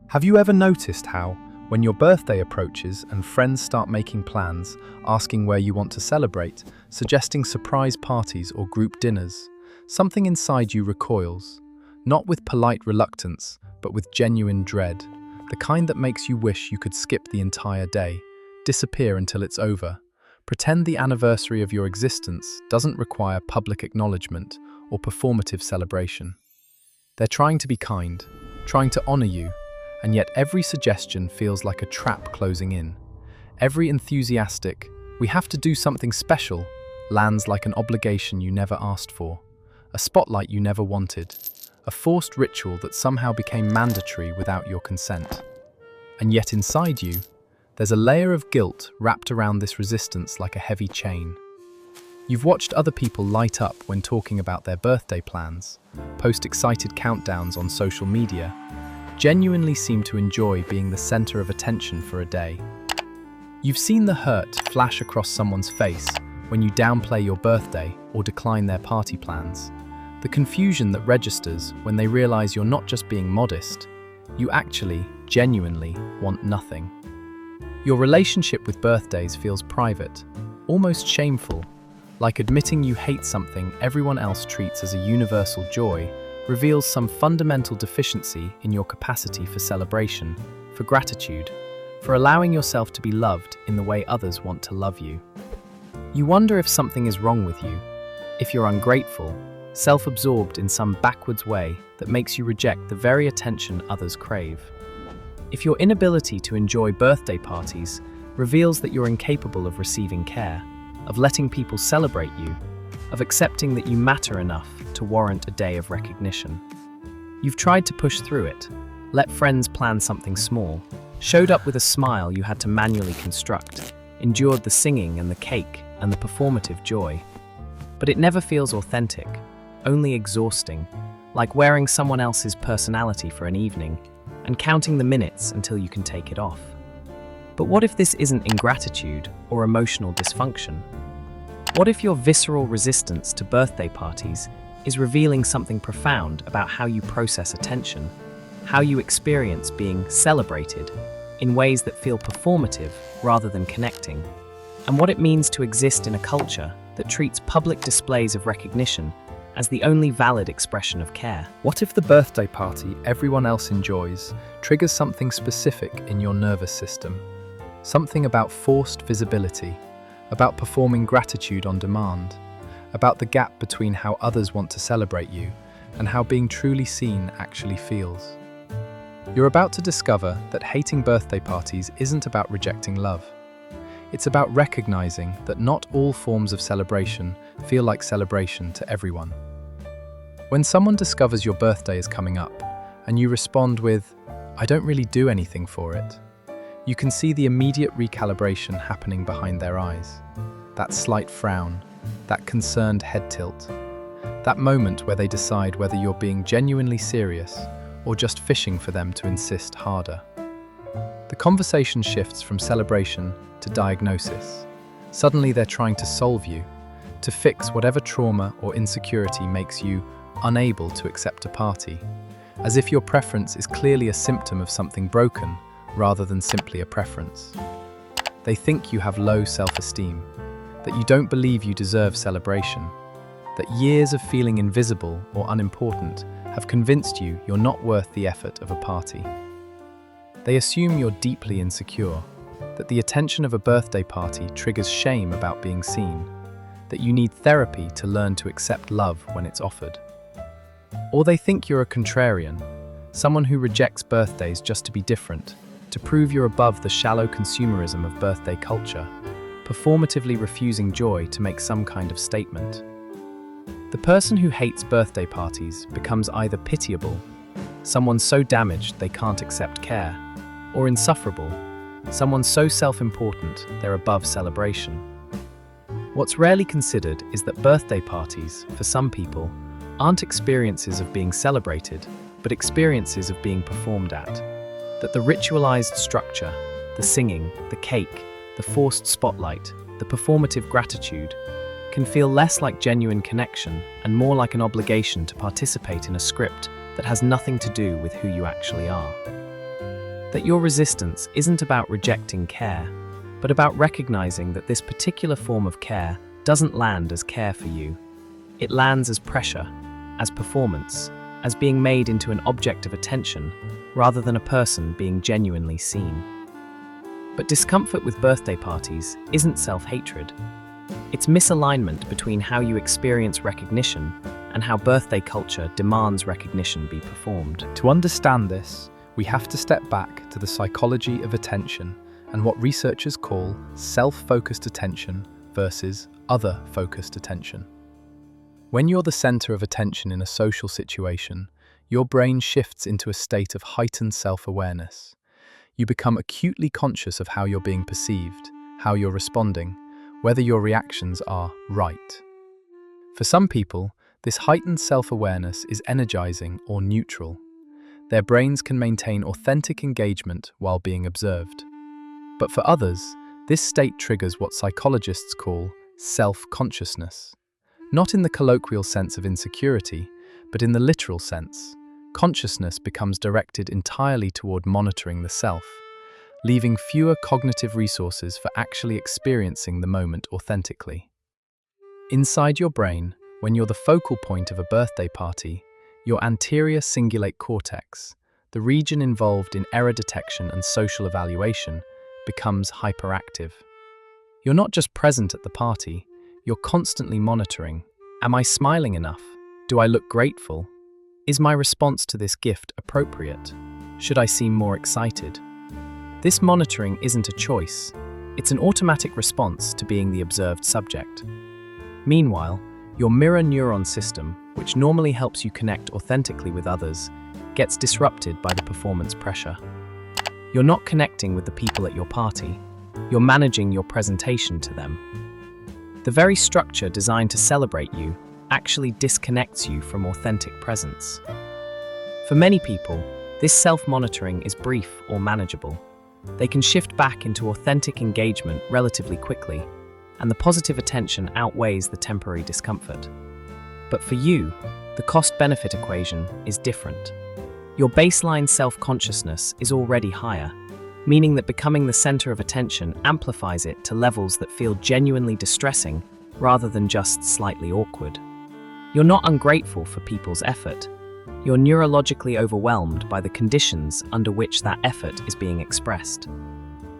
Have you ever noticed how, when your birthday approaches and friends start making plans, asking where you want to celebrate, suggesting surprise parties or group dinners, something inside you recoils, not with polite reluctance, but with genuine dread, the kind that makes you wish you could skip the entire day, disappear until it's over, pretend the anniversary of your existence doesn't require public acknowledgement or performative celebration. They're trying to be kind, trying to honor you, and yet every suggestion feels like a trap closing in. Every enthusiastic, "we have to do something special," lands like an obligation you never asked for, a spotlight you never wanted, a forced ritual that somehow became mandatory without your consent. And yet inside you, there's a layer of guilt wrapped around this resistance like a heavy chain. You've watched other people light up when talking about their birthday plans, post excited countdowns on social media, genuinely seem to enjoy being the center of attention for a day. You've seen the hurt flash across someone's face when you downplay your birthday or decline their party plans, the confusion that registers when they realize you're not just being modest, you actually, genuinely want nothing. Your relationship with birthdays feels private, almost shameful, like admitting you hate something everyone else treats as a universal joy reveals some fundamental deficiency in your capacity for celebration, for gratitude, for allowing yourself to be loved in the way others want to love you. You wonder if something is wrong with you, if you're ungrateful, self-absorbed in some backwards way that makes you reject the very attention others crave. If your inability to enjoy birthday parties reveals that you're incapable of receiving care, of letting people celebrate you, of accepting that you matter enough to warrant a day of recognition. You've tried to push through it, let friends plan something small, showed up with a smile you had to manually construct, endured the singing and the cake and the performative joy. But it never feels authentic, only exhausting, like wearing someone else's personality for an evening and counting the minutes until you can take it off. But what if this isn't ingratitude or emotional dysfunction? What if your visceral resistance to birthday parties is revealing something profound about how you process attention, how you experience being celebrated in ways that feel performative rather than connecting, and what it means to exist in a culture that treats public displays of recognition as the only valid expression of care? What if the birthday party everyone else enjoys triggers something specific in your nervous system? Something about forced visibility, about performing gratitude on demand, about the gap between how others want to celebrate you and how being truly seen actually feels. You're about to discover that hating birthday parties isn't about rejecting love. It's about recognizing that not all forms of celebration feel like celebration to everyone. When someone discovers your birthday is coming up and you respond with, "I don't really do anything for it," you can see the immediate recalibration happening behind their eyes. That slight frown, that concerned head tilt, that moment where they decide whether you're being genuinely serious or just fishing for them to insist harder. The conversation shifts from celebration to diagnosis. Suddenly they're trying to solve you, to fix whatever trauma or insecurity makes you unable to accept a party, as if your preference is clearly a symptom of something broken rather than simply a preference. They think you have low self-esteem, that you don't believe you deserve celebration, that years of feeling invisible or unimportant have convinced you you're not worth the effort of a party. They assume you're deeply insecure, that the attention of a birthday party triggers shame about being seen, that you need therapy to learn to accept love when it's offered. Or they think you're a contrarian, someone who rejects birthdays just to be different, to prove you're above the shallow consumerism of birthday culture, performatively refusing joy to make some kind of statement. The person who hates birthday parties becomes either pitiable, someone so damaged they can't accept care, or insufferable, someone so self-important they're above celebration. What's rarely considered is that birthday parties, for some people, aren't experiences of being celebrated, but experiences of being performed at. That the ritualized structure, the singing, the cake, the forced spotlight, the performative gratitude, can feel less like genuine connection and more like an obligation to participate in a script that has nothing to do with who you actually are. That your resistance isn't about rejecting care, but about recognizing that this particular form of care doesn't land as care for you. It lands as pressure, as performance, as being made into an object of attention rather than a person being genuinely seen. But discomfort with birthday parties isn't self-hatred. It's misalignment between how you experience recognition and how birthday culture demands recognition be performed. To understand this, we have to step back to the psychology of attention and what researchers call self-focused attention versus other-focused attention. When you're the center of attention in a social situation, your brain shifts into a state of heightened self-awareness. You become acutely conscious of how you're being perceived, how you're responding, whether your reactions are right. For some people, this heightened self-awareness is energizing or neutral. Their brains can maintain authentic engagement while being observed. But for others, this state triggers what psychologists call self-consciousness. Not in the colloquial sense of insecurity, but in the literal sense. Consciousness becomes directed entirely toward monitoring the self, leaving fewer cognitive resources for actually experiencing the moment authentically. Inside your brain, when you're the focal point of a birthday party, your anterior cingulate cortex, the region involved in error detection and social evaluation, becomes hyperactive. You're not just present at the party, you're constantly monitoring. Am I smiling enough? Do I look grateful? Is my response to this gift appropriate? Should I seem more excited? This monitoring isn't a choice. It's an automatic response to being the observed subject. Meanwhile, your mirror neuron system, which normally helps you connect authentically with others, gets disrupted by the performance pressure. You're not connecting with the people at your party. You're managing your presentation to them. The very structure designed to celebrate you actually disconnects you from authentic presence. For many people, this self-monitoring is brief or manageable. They can shift back into authentic engagement relatively quickly, and the positive attention outweighs the temporary discomfort. But for you, the cost-benefit equation is different. Your baseline self-consciousness is already higher, meaning that becoming the center of attention amplifies it to levels that feel genuinely distressing rather than just slightly awkward. You're not ungrateful for people's effort. You're neurologically overwhelmed by the conditions under which that effort is being expressed.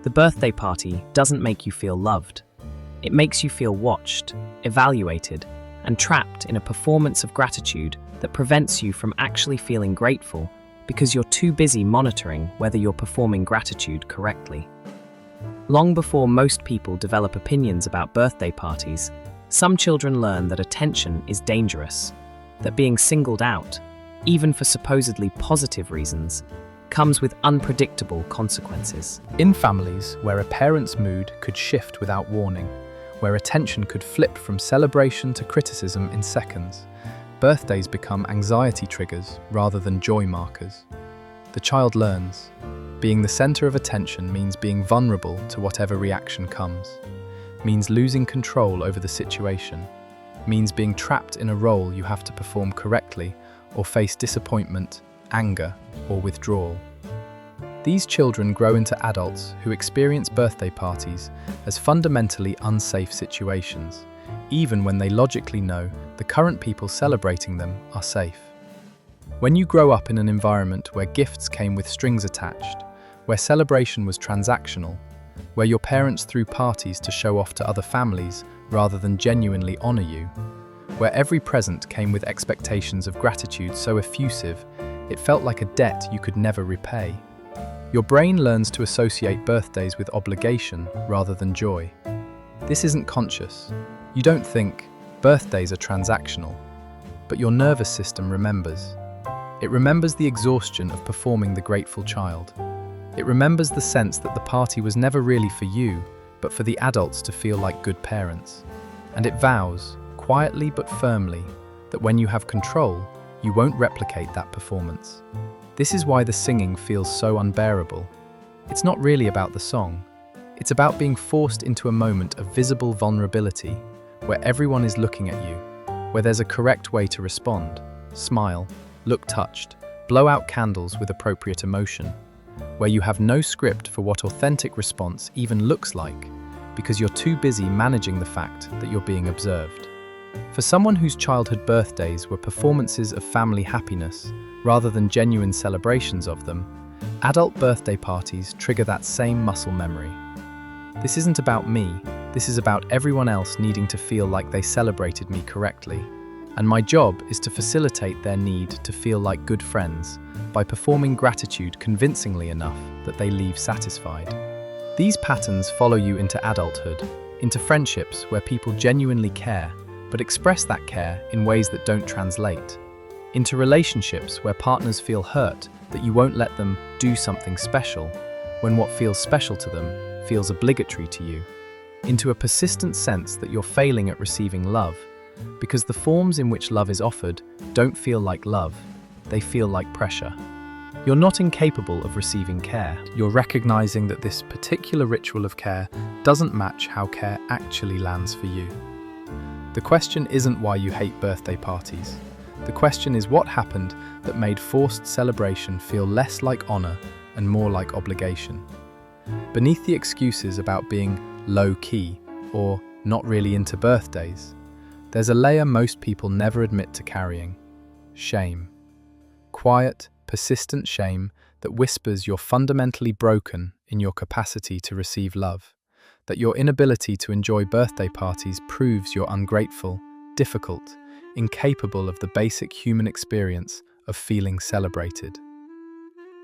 The birthday party doesn't make you feel loved. It makes you feel watched, evaluated, and trapped in a performance of gratitude that prevents you from actually feeling grateful because you're too busy monitoring whether you're performing gratitude correctly. Long before most people develop opinions about birthday parties, some children learn that attention is dangerous, that being singled out, even for supposedly positive reasons, comes with unpredictable consequences. In families where a parent's mood could shift without warning, where attention could flip from celebration to criticism in seconds, birthdays become anxiety triggers rather than joy markers. The child learns. Being the center of attention means being vulnerable to whatever reaction comes, means losing control over the situation, means being trapped in a role you have to perform correctly or face disappointment, anger, or withdrawal. These children grow into adults who experience birthday parties as fundamentally unsafe situations, even when they logically know the current people celebrating them are safe. When you grow up in an environment where gifts came with strings attached, where celebration was transactional, where your parents threw parties to show off to other families rather than genuinely honor you, where every present came with expectations of gratitude so effusive it felt like a debt you could never repay, your brain learns to associate birthdays with obligation rather than joy. This isn't conscious. You don't think, birthdays are transactional, but your nervous system remembers. It remembers the exhaustion of performing the grateful child. It remembers the sense that the party was never really for you, but for the adults to feel like good parents. And it vows, quietly but firmly, that when you have control, you won't replicate that performance. This is why the singing feels so unbearable. It's not really about the song. It's about being forced into a moment of visible vulnerability, where everyone is looking at you, where there's a correct way to respond, smile, look touched, blow out candles with appropriate emotion, where you have no script for what authentic response even looks like, because you're too busy managing the fact that you're being observed. For someone whose childhood birthdays were performances of family happiness rather than genuine celebrations of them, adult birthday parties trigger that same muscle memory. This isn't about me, this is about everyone else needing to feel like they celebrated me correctly. And my job is to facilitate their need to feel like good friends by performing gratitude convincingly enough that they leave satisfied. These patterns follow you into adulthood, into friendships where people genuinely care, but express that care in ways that don't translate, into relationships where partners feel hurt that you won't let them do something special, when what feels special to them feels obligatory to you, into a persistent sense that you're failing at receiving love, because the forms in which love is offered don't feel like love, they feel like pressure. You're not incapable of receiving care. You're recognizing that this particular ritual of care doesn't match how care actually lands for you. The question isn't why you hate birthday parties. The question is what happened that made forced celebration feel less like honor and more like obligation. Beneath the excuses about being low-key or not really into birthdays, there's a layer most people never admit to carrying: shame. Quiet, persistent shame that whispers you're fundamentally broken in your capacity to receive love, that your inability to enjoy birthday parties proves you're ungrateful, difficult, incapable of the basic human experience of feeling celebrated.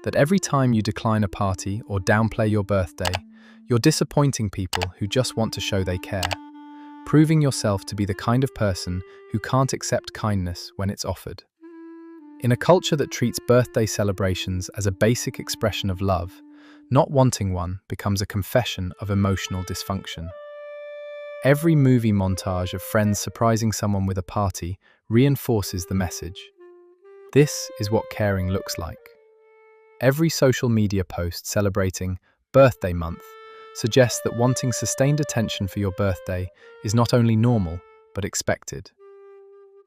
That every time you decline a party or downplay your birthday, you're disappointing people who just want to show they care, proving yourself to be the kind of person who can't accept kindness when it's offered. In a culture that treats birthday celebrations as a basic expression of love, not wanting one becomes a confession of emotional dysfunction. Every movie montage of friends surprising someone with a party reinforces the message. This is what caring looks like. Every social media post celebrating Birthday Month suggests that wanting sustained attention for your birthday is not only normal, but expected.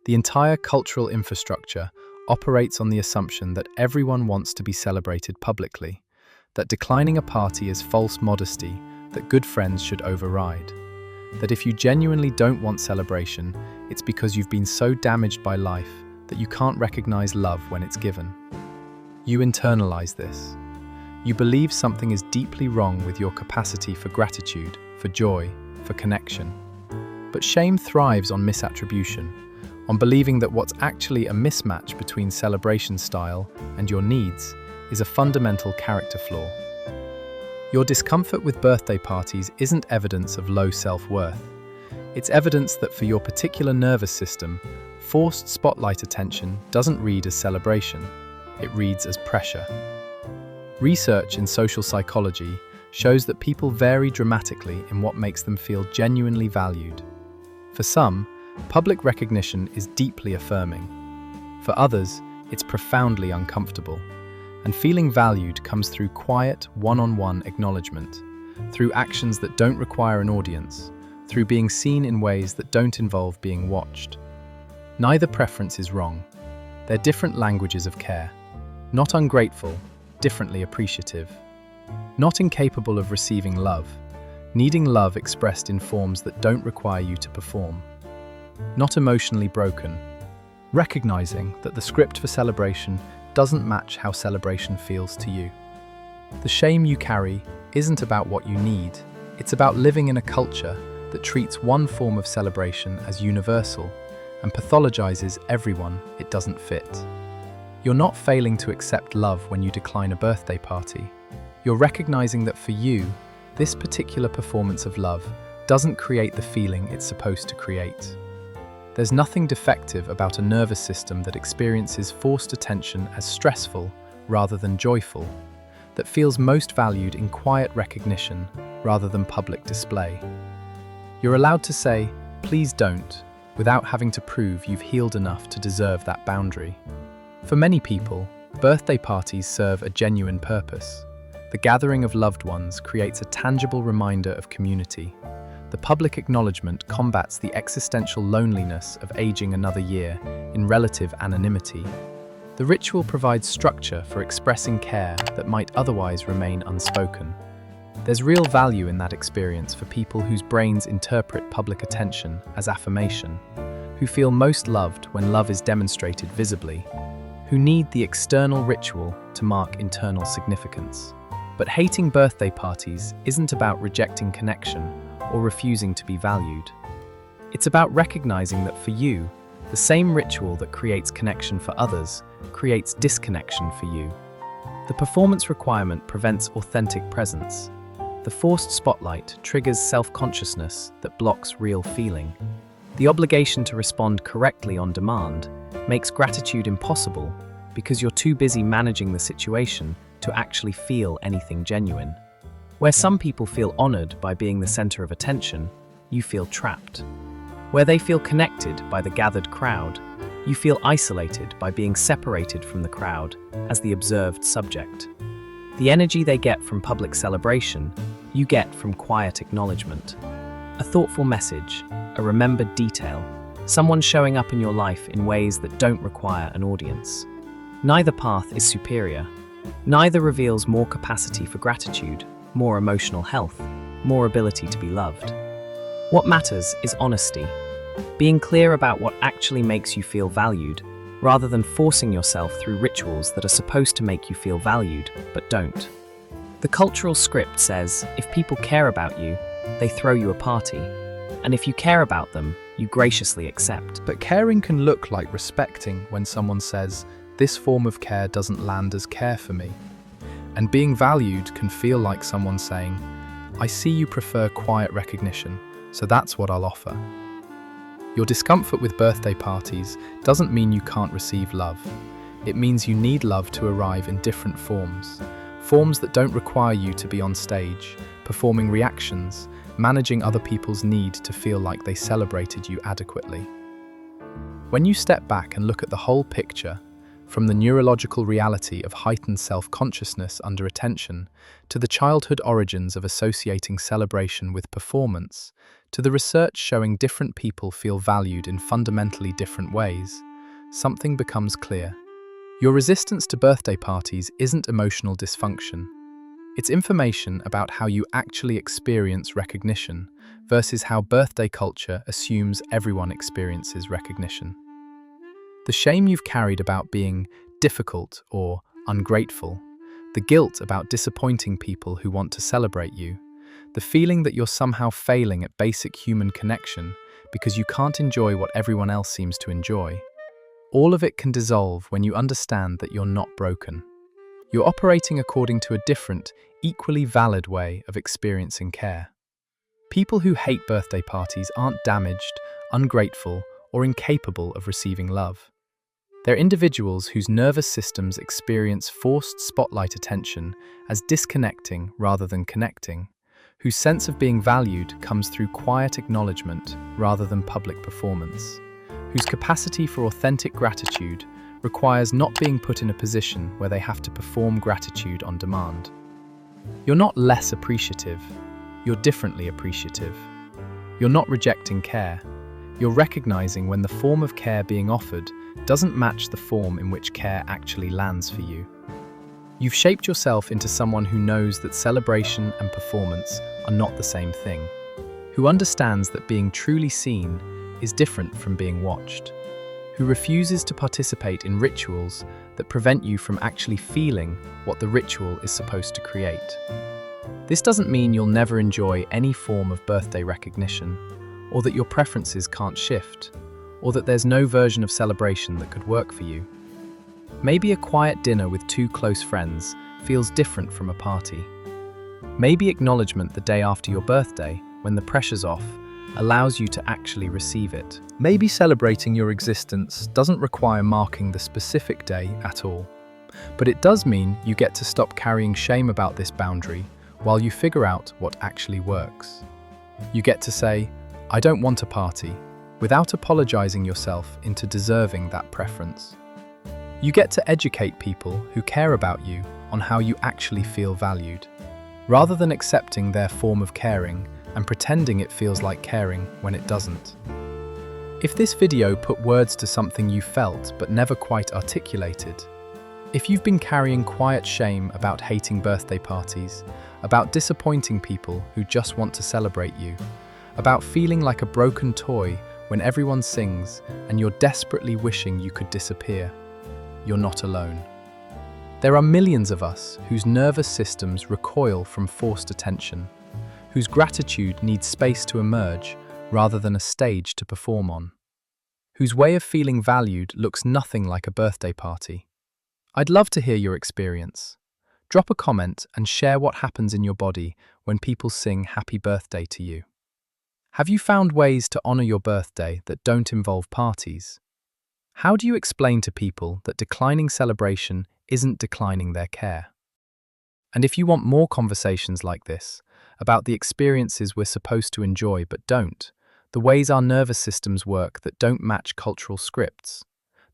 The entire cultural infrastructure operates on the assumption that everyone wants to be celebrated publicly, that declining a party is false modesty that good friends should override, that if you genuinely don't want celebration, it's because you've been so damaged by life that you can't recognize love when it's given. You internalize this. You believe something is deeply wrong with your capacity for gratitude, for joy, for connection. But shame thrives on misattribution, on believing that what's actually a mismatch between celebration style and your needs is a fundamental character flaw. Your discomfort with birthday parties isn't evidence of low self-worth. It's evidence that for your particular nervous system, forced spotlight attention doesn't read as celebration. It reads as pressure. Research in social psychology shows that people vary dramatically in what makes them feel genuinely valued. For some, public recognition is deeply affirming. For others, it's profoundly uncomfortable. And feeling valued comes through quiet, one-on-one acknowledgement, through actions that don't require an audience, through being seen in ways that don't involve being watched. Neither preference is wrong. They're different languages of care. Not ungrateful, differently appreciative. Not incapable of receiving love, needing love expressed in forms that don't require you to perform. Not emotionally broken, recognizing that the script for celebration doesn't match how celebration feels to you. The shame you carry isn't about what you need, it's about living in a culture that treats one form of celebration as universal and pathologizes everyone it doesn't fit. You're not failing to accept love when you decline a birthday party. You're recognizing that for you, this particular performance of love doesn't create the feeling it's supposed to create. There's nothing defective about a nervous system that experiences forced attention as stressful rather than joyful, that feels most valued in quiet recognition rather than public display. You're allowed to say, "Please don't," without having to prove you've healed enough to deserve that boundary. For many people, birthday parties serve a genuine purpose. The gathering of loved ones creates a tangible reminder of community. The public acknowledgement combats the existential loneliness of aging another year in relative anonymity. The ritual provides structure for expressing care that might otherwise remain unspoken. There's real value in that experience for people whose brains interpret public attention as affirmation, who feel most loved when love is demonstrated visibly, who need the external ritual to mark internal significance. But hating birthday parties isn't about rejecting connection or refusing to be valued. It's about recognizing that for you, the same ritual that creates connection for others creates disconnection for you. The performance requirement prevents authentic presence. The forced spotlight triggers self-consciousness that blocks real feeling. The obligation to respond correctly on demand makes gratitude impossible because you're too busy managing the situation to actually feel anything genuine. Where some people feel honored by being the center of attention, you feel trapped. Where they feel connected by the gathered crowd, you feel isolated by being separated from the crowd as the observed subject. The energy they get from public celebration, you get from quiet acknowledgement. A thoughtful message, a remembered detail, someone showing up in your life in ways that don't require an audience. Neither path is superior. Neither reveals more capacity for gratitude, more emotional health, more ability to be loved. What matters is honesty, being clear about what actually makes you feel valued, rather than forcing yourself through rituals that are supposed to make you feel valued, but don't. The cultural script says, if people care about you, they throw you a party, and if you care about them, you graciously accept. But caring can look like respecting when someone says, "This form of care doesn't land as care for me." And being valued can feel like someone saying, "I see you prefer quiet recognition, so that's what I'll offer." Your discomfort with birthday parties doesn't mean you can't receive love. It means you need love to arrive in different forms. Forms that don't require you to be on stage, performing reactions, managing other people's need to feel like they celebrated you adequately. When you step back and look at the whole picture, from the neurological reality of heightened self-consciousness under attention, to the childhood origins of associating celebration with performance, to the research showing different people feel valued in fundamentally different ways, something becomes clear. Your resistance to birthday parties isn't emotional dysfunction. It's information about how you actually experience recognition versus how birthday culture assumes everyone experiences recognition. The shame you've carried about being difficult or ungrateful, the guilt about disappointing people who want to celebrate you, the feeling that you're somehow failing at basic human connection because you can't enjoy what everyone else seems to enjoy, all of it can dissolve when you understand that you're not broken. You're operating according to a different, equally valid way of experiencing care. People who hate birthday parties aren't damaged, ungrateful, or incapable of receiving love. They're individuals whose nervous systems experience forced spotlight attention as disconnecting rather than connecting, whose sense of being valued comes through quiet acknowledgement rather than public performance, whose capacity for authentic gratitude requires not being put in a position where they have to perform gratitude on demand. You're not less appreciative, you're differently appreciative. You're not rejecting care, you're recognizing when the form of care being offered doesn't match the form in which care actually lands for you. You've shaped yourself into someone who knows that celebration and performance are not the same thing, who understands that being truly seen is different from being watched, who refuses to participate in rituals that prevent you from actually feeling what the ritual is supposed to create. This doesn't mean you'll never enjoy any form of birthday recognition, or that your preferences can't shift, or that there's no version of celebration that could work for you. Maybe a quiet dinner with two close friends feels different from a party. Maybe acknowledgement the day after your birthday, when the pressure's off, allows you to actually receive it. Maybe celebrating your existence doesn't require marking the specific day at all. But it does mean you get to stop carrying shame about this boundary while you figure out what actually works. You get to say, "I don't want a party," without apologizing yourself into deserving that preference. You get to educate people who care about you on how you actually feel valued, rather than accepting their form of caring and pretending it feels like caring when it doesn't. If this video put words to something you felt but never quite articulated, if you've been carrying quiet shame about hating birthday parties, about disappointing people who just want to celebrate you, about feeling like a broken toy when everyone sings and you're desperately wishing you could disappear, you're not alone. There are millions of us whose nervous systems recoil from forced attention, whose gratitude needs space to emerge rather than a stage to perform on, whose way of feeling valued looks nothing like a birthday party. I'd love to hear your experience. Drop a comment and share what happens in your body when people sing happy birthday to you. Have you found ways to honor your birthday that don't involve parties? How do you explain to people that declining celebration isn't declining their care? And if you want more conversations like this, about the experiences we're supposed to enjoy but don't, the ways our nervous systems work that don't match cultural scripts,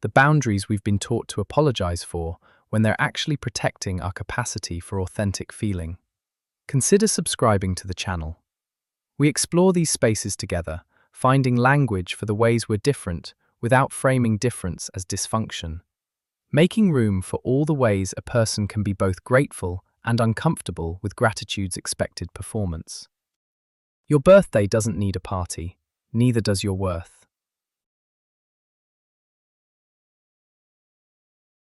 the boundaries we've been taught to apologize for when they're actually protecting our capacity for authentic feeling, consider subscribing to the channel. We explore these spaces together, finding language for the ways we're different without framing difference as dysfunction, making room for all the ways a person can be both grateful and uncomfortable with gratitude's expected performance. Your birthday doesn't need a party, neither does your worth.